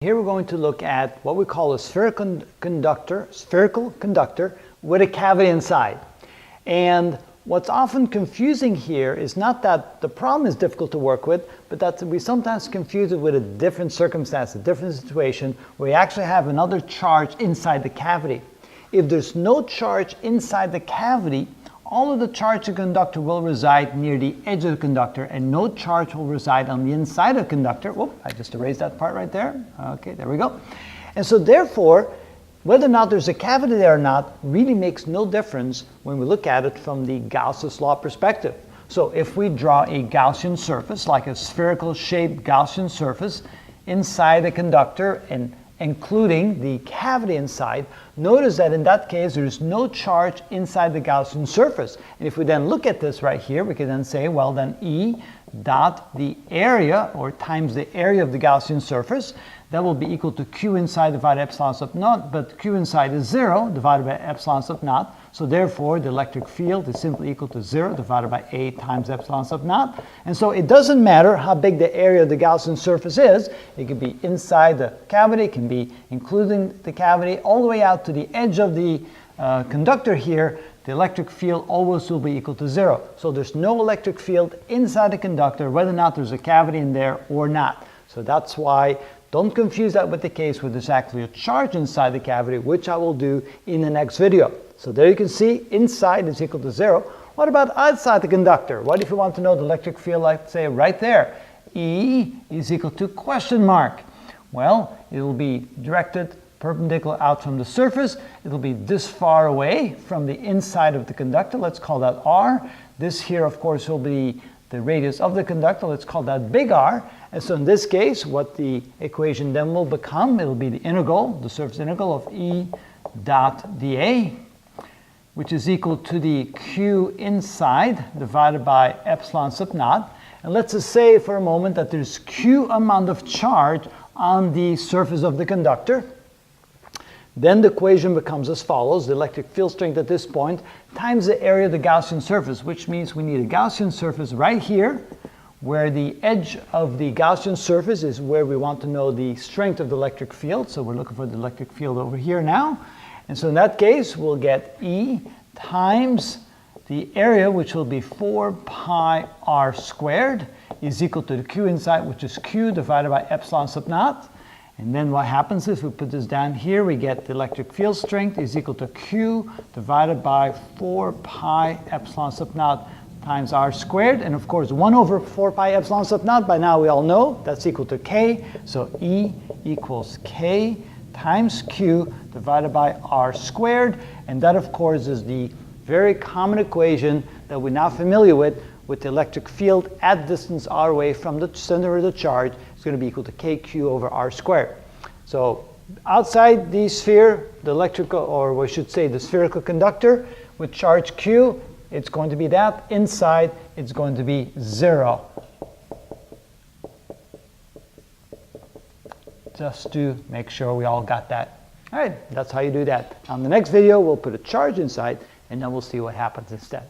Here we're going to look at what we call a spherical conductor with a cavity inside. And what's often confusing here is not that the problem is difficult to work with, but that we sometimes confuse it with a different circumstance, a different situation where you actually have another charge inside the cavity. If there's no charge inside the cavity, all of the charge of the conductor will reside near the edge of the conductor, and no charge will reside on the inside of the conductor. Whoop, I just erased that part right there. Okay, there we go. And so therefore, whether or not there's a cavity there or not really makes no difference when we look at it from the Gauss's law perspective. So if we draw a Gaussian surface, like a spherical shaped Gaussian surface inside the conductor and including the cavity inside, notice that in that case there is no charge inside the Gaussian surface. And if we then look at this right here, we can then say, well, then E dot the area, or times the area of the Gaussian surface, that will be equal to Q inside divided by epsilon sub naught, but Q inside is 0 divided by epsilon sub naught. So therefore, the electric field is simply equal to 0 divided by A times epsilon sub naught. And so it doesn't matter how big the area of the Gaussian surface is. It can be inside the cavity, it can be including the cavity, all the way out to the edge of the conductor here. The electric field always will be equal to 0. So there's no electric field inside the conductor, whether or not there's a cavity in there or not. So that's why don't confuse that with the case where there's actually a charge inside the cavity, which I will do in the next video. So there you can see inside is equal to 0. What about outside the conductor? What if you want to know the electric field, like say right there? E is equal to question mark. Well, it will be directed perpendicular out from the surface. It'll be this far away from the inside of the conductor. Let's call that R. This here, of course, will be the radius of the conductor. Let's call that big R. And so in this case, what the equation then will become, it'll be the integral, the surface integral of E dot dA, which is equal to the Q inside divided by epsilon sub naught. And let's just say for a moment that there's Q amount of charge on the surface of the conductor. Then the equation becomes as follows: the electric field strength at this point times the area of the Gaussian surface, which means we need a Gaussian surface right here, where the edge of the Gaussian surface is where we want to know the strength of the electric field. So we're looking for the electric field over here now. And so in that case, we'll get E times the area, which will be 4 pi r squared, is equal to the Q inside, which is Q divided by epsilon sub naught. And then what happens is we put this down here, we get the electric field strength is equal to Q divided by 4 pi epsilon sub naught times r squared. And of course, 1 over 4 pi epsilon sub naught, by now we all know, that's equal to K. So E equals K times Q divided by r squared. And that, of course, is the very common equation that we're now familiar with the electric field at distance r away from the center of the charge. It's going to be equal to KQ over r squared. So outside the sphere, the electrical, or we should say the spherical conductor with charge Q, it's going to be that. Inside, it's going to be 0. Just to make sure we all got that. All right, that's how you do that. On the next video, we'll put a charge inside, and then we'll see what happens instead.